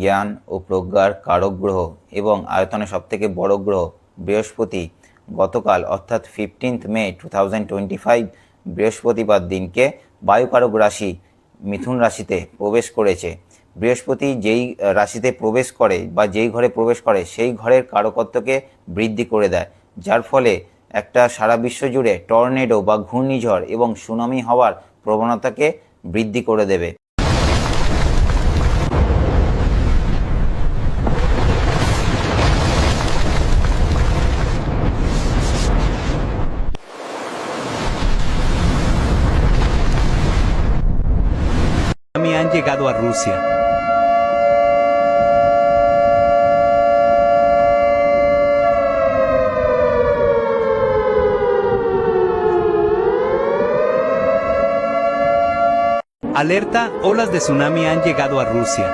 জ্ঞান ও প্রজ্ঞার কারক গ্রহ এবং আয়তনে সবথেকে বড় গ্রহ বৃহস্পতি গতকাল অর্থাৎ 15 মে 2025 বৃহস্পতিবার দিনকে বায়ুকারক রাশি মিথুন রাশিতে প্রবেশ করেছে। বৃহস্পতি যেই রাশিতে প্রবেশ করে বা যেই ঘরে প্রবেশ করে সেই ঘরের কারকত্বকে বৃদ্ধি করে দেয়, যার ফলে একটা সারা বিশ্ব জুড়ে টর্নেডো বা ঘূর্ণিঝড় এবং সুনামি হওয়ার প্রবণতাকে বৃদ্ধি করে দেবে। Han llegado a Rusia. Alerta, olas de tsunami han llegado a Rusia.